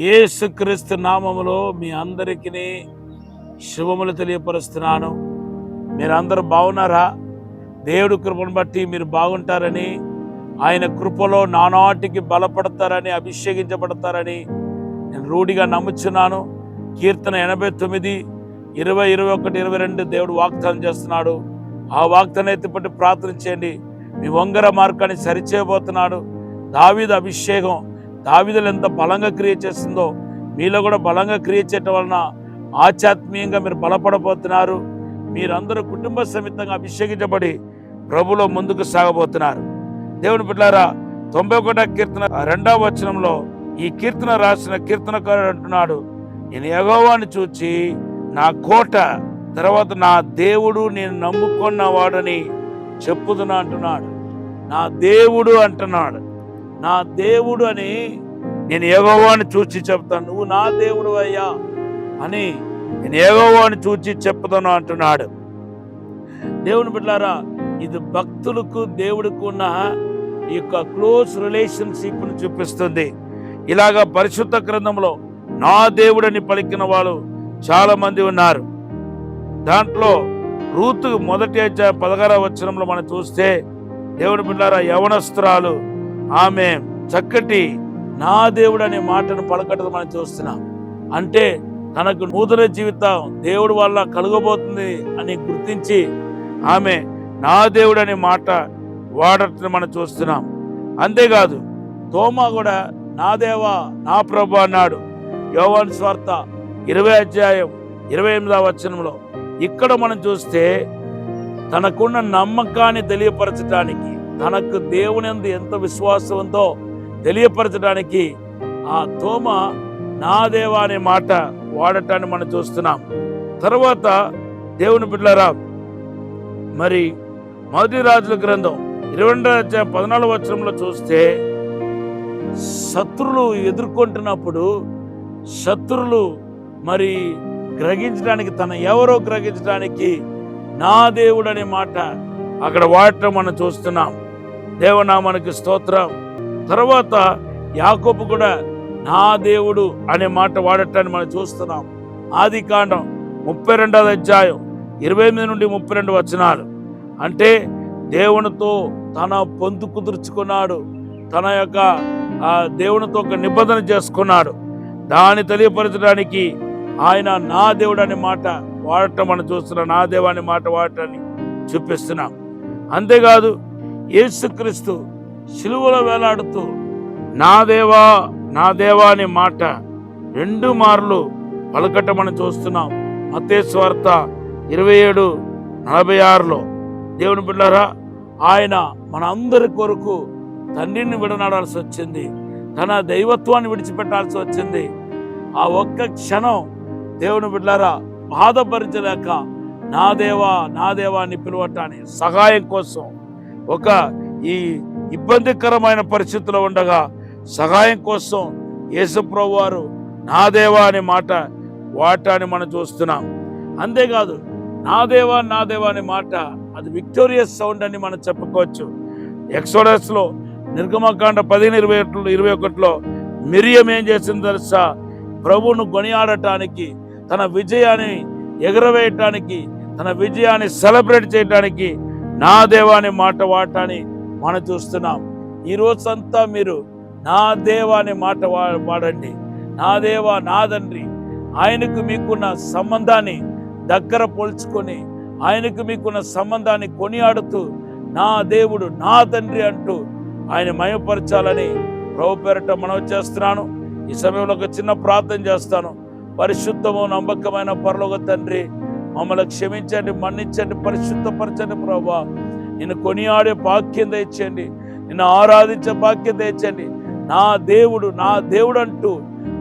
యేసుక్రీస్తు నామములో మీ అందరికీ శుభములు తెలియపరుస్తున్నాను. మీరందరూ బాగున్నారా? దేవుడి కృపను బట్టి మీరు బాగుంటారని, ఆయన కృపలో నానాటికి బలపడతారని, అభిషేకించబడతారని నేను రూఢిగా నమ్ముచున్నాను. కీర్తన 89, 20, 21, 22 దేవుడు వాగ్దానం చేస్తున్నాడు. ఆ వాగ్దానం ఎత్తిపట్టి ప్రార్థన చేయండి. మీ వంగర మార్గాన్ని సరిచేయబోతున్నాడు. దావీదు అభిషేకం దావీదులు ఎంత బలంగా క్రియ చేస్తుందో మీలో కూడా బలంగా క్రియ చేయటం వలన ఆధ్యాత్మీయంగా మీరు బలపడబోతున్నారు. మీరందరూ కుటుంబ సమేతంగా అభిషేకించబడి ప్రభులో ముందుకు సాగబోతున్నారు. దేవుని బిడ్డలారా, 91వ కీర్తన 2వ వచనంలో ఈ కీర్తన రాసిన కీర్తనకారుడు అంటున్నాడు, నేను యెహోవాను చూచి నా కోట, తర్వాత నా దేవుడు, నేను నమ్ముకున్నవాడని చెప్పుతున్నా అంటున్నాడు. నా దేవుడు అంటున్నాడు. నా దేవుడు అని నేను యెహోవాను చూచి చెప్తాను. నువ్వు నా దేవుడు అయ్యా అని నేను యెహోవాను చూచి చెప్తాను అంటున్నాడు. దేవుని బిడ్డలారా, ఇది భక్తులకు దేవుడికి ఉన్న ఈ యొక్క క్లోజ్ రిలేషన్షిప్ను చూపిస్తుంది. ఇలాగా పరిశుద్ధ గ్రంథంలో నా దేవుడని పలికిన వాళ్ళు చాలా మంది ఉన్నారు. దాంట్లో రూతు 1వ అధ్యాయం 16వ వచనంలో మనం చూస్తే, దేవుని బిడ్డలారా, యవనస్తురాలు ఆమె చక్కటి నా దేవుడు అనే మాటను పలకటం మనం చూస్తున్నాం. అంటే తనకు నూతన జీవితం దేవుడు వల్ల కలగబోతుంది అని గుర్తించి ఆమె నా దేవుడు అనే మాట వాడటం మనం చూస్తున్నాం. అంతేకాదు తోమా కూడా నా దేవా నా ప్రభు అన్నాడు. యోహాను సువార్త 20వ అధ్యాయం 28వ వచనంలో ఇక్కడ మనం చూస్తే తనకున్న నమ్మకాన్ని తెలియపరచడానికి, తనకు దేవుని యందు ఎంత విశ్వాసం ఉందో తెలియపరచడానికి ఆ తోమ నా దేవా అనే మాట వాడటాన్ని మనం చూస్తున్నాం. తర్వాత దేవుని బిడ్డలారా, మరి 1 రాజుల గ్రంథం 22వ అధ్యాయం 14వ వచనంలో చూస్తే, శత్రులు ఎదుర్కొంటున్నప్పుడు శత్రులు మరి గ్రహించడానికి, తన ఎవరో గ్రహించడానికి నా దేవుడు అనే మాట అక్కడ వాడటం మనం చూస్తున్నాం. దేవనామానికి స్తోత్రం. తర్వాత యాకోబు కూడా నా దేవుడు అనే మాట వాడటాన్ని మనం చూస్తున్నాం. ఆదికాండం 32వ అధ్యాయం 28 నుండి 32 వచనాలు. అంటే దేవునితో తన పొందు కుదుర్చుకున్నాడు, తన యొక్క దేవునితో ఒక నిబంధన చేసుకున్నాడు. దాన్ని తెలియపరచడానికి ఆయన నా దేవుడు అనే మాట వాడటం మనం చూస్తున్నాం. నా దేవా అనే మాట వాడటాన్ని చూపిస్తున్నాం. అంతేకాదు యేసుక్రీస్తు శిలువలో వేలాడుతూ నా దేవా నా దేవా అనే మాట 2 మార్లు పలకటం మనం చూస్తున్నాం. మత్తయి సువార్త 27:46లో. దేవుని బిడ్డలారా, ఆయన మన అందరి కొరకు తండ్రిని విడనాడాల్సి వచ్చింది, తన దైవత్వాన్ని విడిచిపెట్టాల్సి వచ్చింది. ఆ ఒక్క క్షణం దేవుని బిడ్డలారా బాధపరచలేక నా దేవా అని పిలవటానికి సహాయం కోసం, ఒక ఈ ఇబ్బందికరమైన పరిస్థితిలో ఉండగా సహాయం కోసం యేసుప్రభు వారు నా దేవా అనే మాట వాటాన్ని మనం చూస్తున్నాం. అంతేకాదు నా దేవా అనే మాట అది విక్టోరియస్ సౌండ్ అని మనం చెప్పుకోవచ్చు. ఎక్సోడస్లో నిర్గమకాండ 15:21లో మిరియం ఏం చేసింది తెలుసా? ప్రభువును కొనియాడటానికి, తన విజయాన్ని ఎగరవేయటానికి, తన విజయాన్ని సెలబ్రేట్ చేయడానికి నా దేవా అనే మాట వాడటాన్ని మనం చూస్తున్నాం. ఈ రోజంతా మీరు నా దేవా అనే మాట వాడండి. నా దేవా, నా తండ్రి. ఆయనకు మీకున్న సంబంధాన్ని దగ్గర పోల్చుకొని, ఆయనకు మీకున్న సంబంధాన్ని కొనియాడుతూ నా దేవుడు, నా తండ్రి అంటూ ఆయన మయపరచాలని ప్రభు పేరట మనవి చేస్తున్నాను. ఈ సమయంలో ఒక చిన్న ప్రార్థన చేస్తాను. పరిశుద్ధము నమ్మకమైన పరలోక తండ్రి, మమ్మల్ని క్షమించండి, మన్నించండి, పరిశుద్ధపరచండి. ప్రభువా, నిన్ను కొనియాడే భాగ్యం తెచ్చండి, నిన్ను ఆరాధించే భాగ్యం తెచ్చండి. నా దేవుడు అంటూ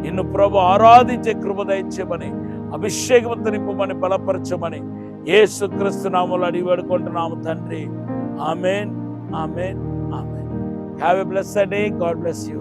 నిన్ను ప్రభు ఆరాధించే కృప దయచేయమని, అభిషేకం నింపమని, బలపరచమని యేసుక్రీస్తు నామములో అడిగి వేడుకుంటున్నాము తండ్రి. Amen, amen, amen. Have a blessed day. God bless you.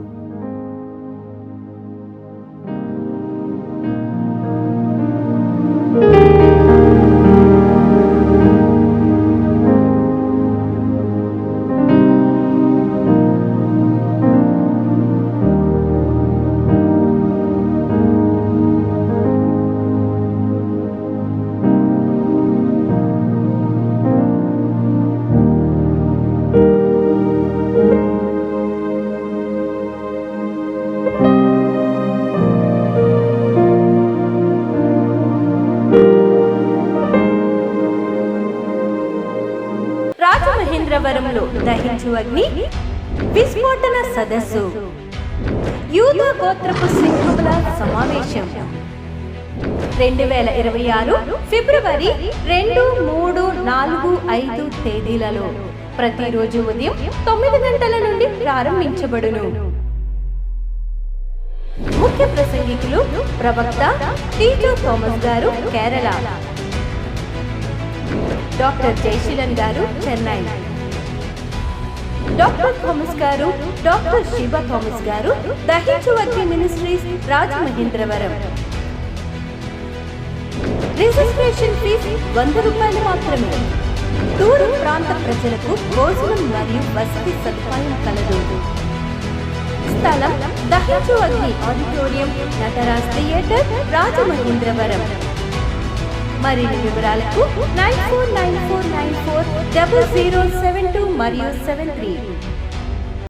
మహేంద్రవరంలో దహించు అగ్ని విస్ఫోటన సదస్సు, యూదా గోత్రపు సింహముల సమావేశం 2026 ఫిబ్రవరి 2, 3, 4, 5 తేదీలలో ప్రతిరోజు ఉదయం 9 గంటల నుండి ప్రారంభించబడును. ముఖ్య ప్రసంగికులు ప్రవక్త టీజో థామస్ గారు కేరళ, డాక్టర్ జయశీలన్ గారు చెన్నై, డాక్టర్ థామస్ గారు డాక్టర్ శివ థామస్ గారు దహించు అగ్ని మినిస్ట్రీస్ రాజమహేంద్రవరం. రిజిస్ట్రేషన్ ఫీజు 100 రూపాయలు మాత్రమే. దూర ప్రాంత ప్రజలకు భోజనం మరియు వసతి సదుపాయం కలదు. స్థలం దహించు అగ్ని ఆడిటోరియం, నటరాజ్ థియేటర్, రాజమహేంద్రవరం. మరిన్ని వివరాలకు 9494940072 మరియు 73